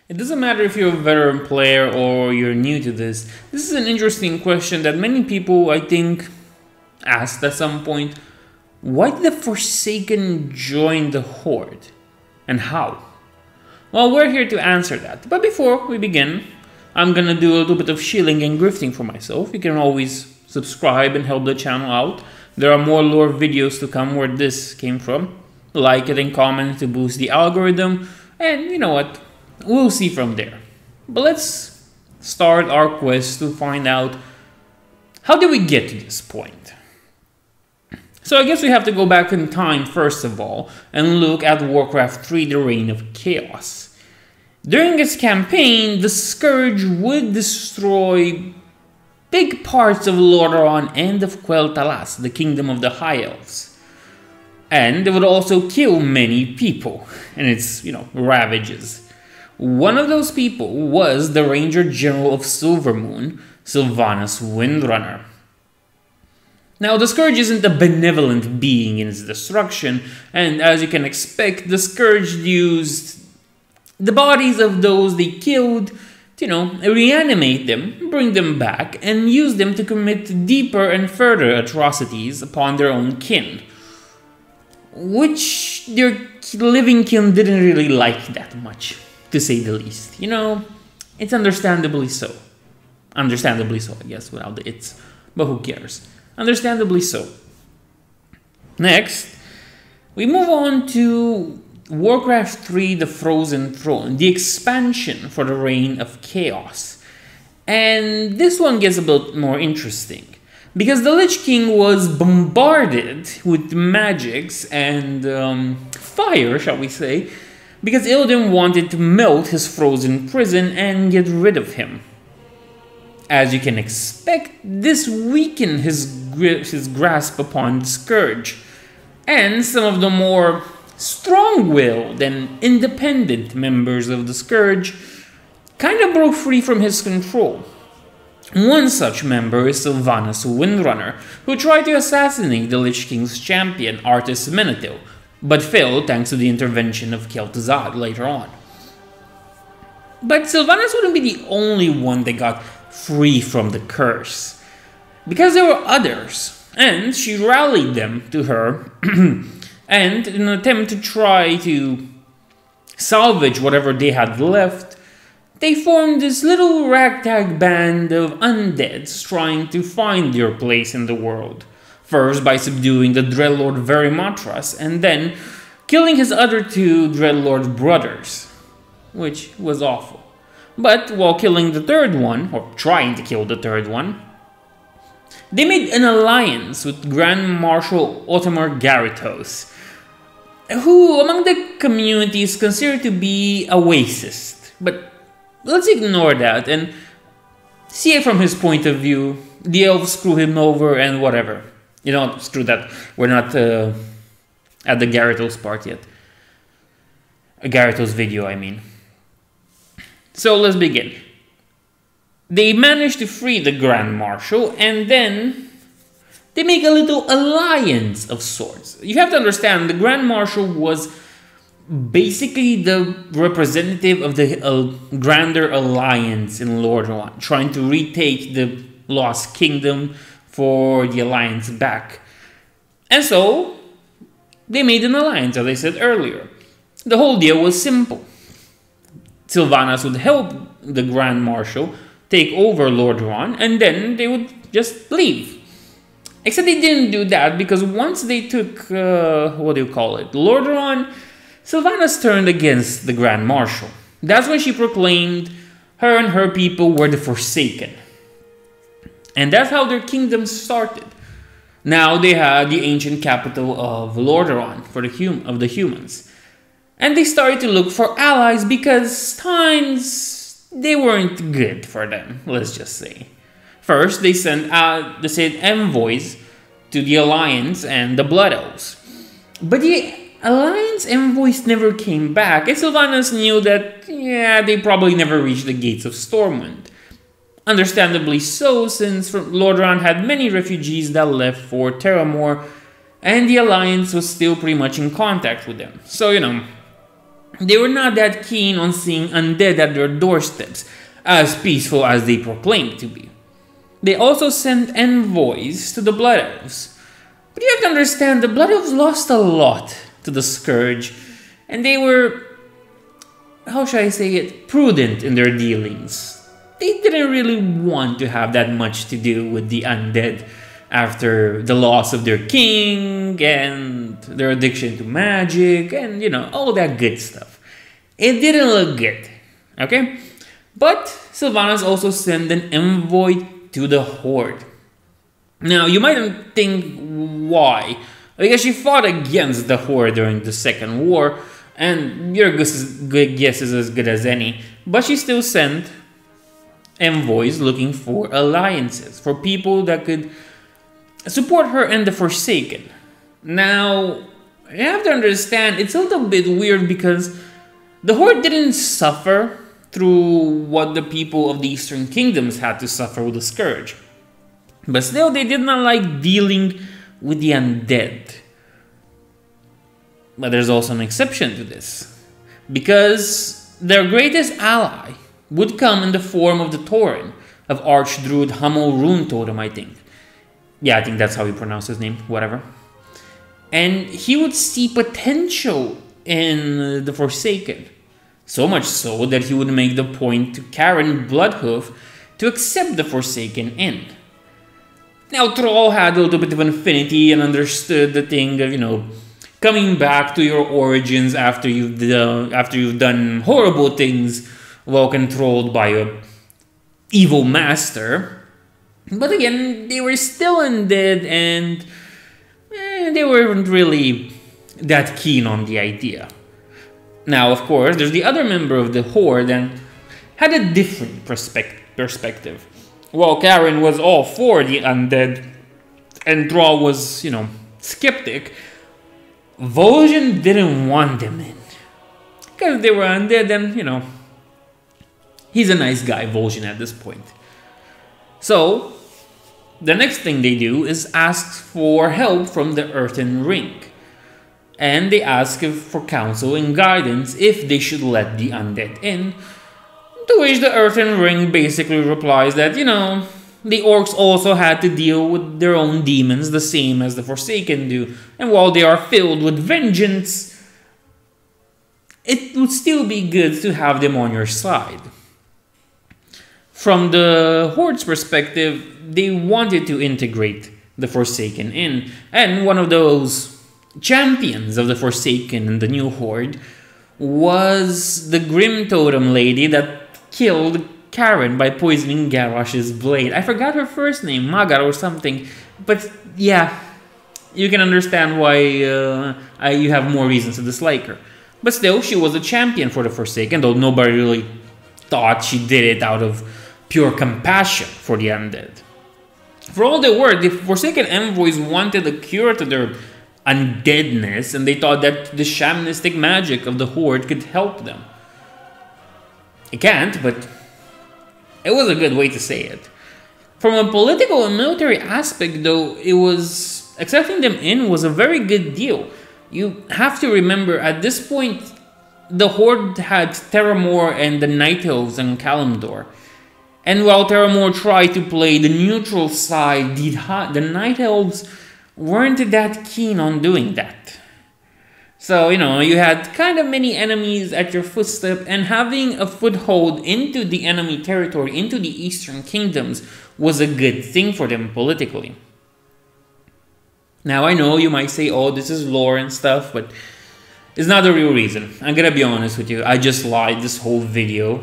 It doesn't matter if you're a veteran player or you're new to this. This is an interesting question that many people, I think, asked at some point. Why did the Forsaken join the Horde? And how? Well, we're here to answer that. But before we begin, I'm gonna do a little bit of shilling and grifting for myself. You can always subscribe and help the channel out. There are more lore videos to come where this came from. Like it and comment to boost the algorithm. And you know what? We'll see from there. But let's start our quest to find out how did we get to this point. So I guess we have to go back in time first of all and look at Warcraft 3, the Reign of Chaos. During its campaign, the Scourge would destroy big parts of Lordaeron and of Quel'Thalas, the kingdom of the High Elves. And it would also kill many people in its, ravages. One of those people was the Ranger-General of Silvermoon, Sylvanas Windrunner. Now, the Scourge isn't a benevolent being in its destruction, and as you can expect, the Scourge used the bodies of those they killed to, reanimate them, bring them back, and use them to commit deeper and further atrocities upon their own kin. Which their living kin didn't really like that much, to say the least. It's understandably so. Understandably so, I guess, without the it's. But who cares? Understandably so. Next, we move on to Warcraft 3, the Frozen Throne, the expansion for the Reign of Chaos. And this one gets a bit more interesting, because the Lich King was bombarded with magics and fire, shall we say, because Illidan wanted to melt his frozen prison and get rid of him. As you can expect, this weakened his grasp upon the Scourge, and some of the more strong-willed and independent members of the Scourge kind of broke free from his control. One such member is Sylvanas Windrunner, who tried to assassinate the Lich King's champion, Arthas Menethil, but failed thanks to the intervention of Quel'Thalas later on. But Sylvanas wouldn't be the only one that got free from the curse, because there were others, and she rallied them to her, and in an attempt to try to salvage whatever they had left, they formed this little ragtag band of undeads trying to find their place in the world. First by subduing the Dreadlord Verimatras, and then killing his other two Dreadlord brothers, which was awful. But while killing the third one, or trying to kill the third one, they made an alliance with Grand Marshal Ottomar Garithos, who among the community is considered to be a racist. But let's ignore that and see it from his point of view. The elves screw him over and whatever. Screw that. We're not at the Garithos part yet. A Garithos video, I mean. So let's begin. They manage to free the Grand Marshal, and then they make a little alliance of sorts. You have to understand, the Grand Marshal was basically the representative of the grander alliance in Lordaeron, trying to retake the Lost Kingdom for the alliance back. And so they made an alliance, as I said earlier. The whole deal was simple. Sylvanas would help the Grand Marshal take over Lordaeron, and then they would just leave. Except they didn't do that, because once they took, Lordaeron, Sylvanas turned against the Grand Marshal. That's when she proclaimed her and her people were the Forsaken. And that's how their kingdom started. Now they had the ancient capital of Lordaeron of the humans. And they started to look for allies because times they weren't good for them, let's just say. First, they sent envoys to the Alliance and the Blood Elves. But the Alliance envoys never came back, and Sylvanas knew that, they probably never reached the gates of Stormwind. Understandably so, since Lordaeron had many refugees that left for Terramore, and the Alliance was still pretty much in contact with them. So, they were not that keen on seeing undead at their doorsteps, as peaceful as they proclaimed to be. They also sent envoys to the Blood Elves. But you have to understand, the Blood Elves lost a lot to the Scourge, and they were, how should I say it, prudent in their dealings. They didn't really want to have that much to do with the undead after the loss of their king and their addiction to magic and, you know, all that good stuff. It didn't look good, okay? But Sylvanas also sent an envoy to the Horde. Now, you might think why. Because she fought against the Horde during the Second War, and your guess is as good as any. But she still sent envoys looking for alliances, for people that could support her and the Forsaken. Now, you have to understand, it's a little bit weird because the Horde didn't suffer through what the people of the Eastern Kingdoms had to suffer with the Scourge. But still, they did not like dealing with the undead. But there's also an exception to this, because their greatest ally would come in the form of the Tauren, of Archdruid Hummel Rune Totem, I think. Yeah, I think that's how you pronounce his name, whatever. And he would see potential in the Forsaken. So much so that he would make the point to Karen Bloodhoof to accept the Forsaken in. Now, Thrall had a little bit of an affinity and understood the thing of, you know, coming back to your origins after you've done horrible things while controlled by a evil master. But again, they were still undead and they weren't really that keen on the idea. Now, of course, there's the other member of the Horde and had a different perspective. While Karen was all for the undead and Thrall was, you know, skeptic, Vol'jin didn't want them in. Because they were undead and, you know, he's a nice guy, Vol'jin, at this point. So, the next thing they do is ask for help from the Earthen Ring. And they ask for counsel and guidance if they should let the undead in. To which the Earthen Ring basically replies that, you know, the orcs also had to deal with their own demons the same as the Forsaken do. And while they are filled with vengeance, it would still be good to have them on your side. From the Horde's perspective, they wanted to integrate the Forsaken in. And one of those champions of the Forsaken in the new Horde was the Grim Totem lady that killed Karen by poisoning Garrosh's blade. I forgot her first name, Magar or something. But yeah, you can understand why you have more reasons to dislike her. But still, she was a champion for the Forsaken, though nobody really thought she did it out of pure compassion for the undead. For all they were, the Forsaken envoys wanted a cure to their undeadness, and they thought that the shamanistic magic of the Horde could help them. It can't, but it was a good way to say it. From a political and military aspect, though, it was accepting them in was a very good deal. You have to remember, at this point, the Horde had Terramore and the Night Elves and Kalimdor. And while Terramore tried to play the neutral side, the Night Elves weren't that keen on doing that. So, you know, you had kind of many enemies at your footstep, and having a foothold into the enemy territory, into the Eastern Kingdoms, was a good thing for them politically. Now, I know you might say, oh, this is lore and stuff, but it's not the real reason. I'm gonna be honest with you, I just lied this whole video.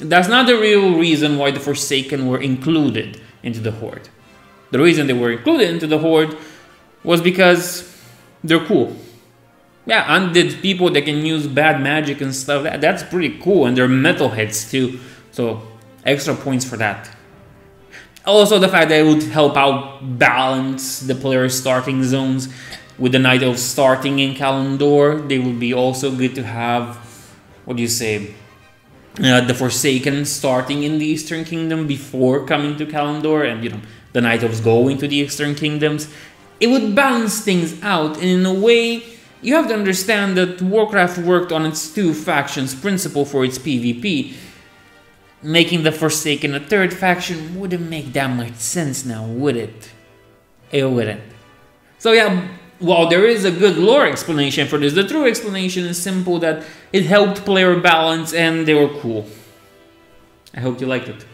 That's not the real reason why the Forsaken were included into the Horde. The reason they were included into the Horde was because they're cool. Yeah, undead people that can use bad magic and stuff, that's pretty cool, and they're metalheads too, so extra points for that. Also, the fact that it would help out balance the player's starting zones. With the Night Elves starting in Kalimdor, they would be also good to have, what do you say, the Forsaken starting in the Eastern Kingdom before coming to Kalimdor, and, you know, the Night Elves going to the Eastern Kingdoms. It would balance things out, and in a way, you have to understand that Warcraft worked on its two factions principle for its PvP. Making the Forsaken a third faction wouldn't make that much sense now, would it? It wouldn't. So yeah, while there is a good lore explanation for this, the true explanation is simple, that it helped player balance and they were cool. I hope you liked it.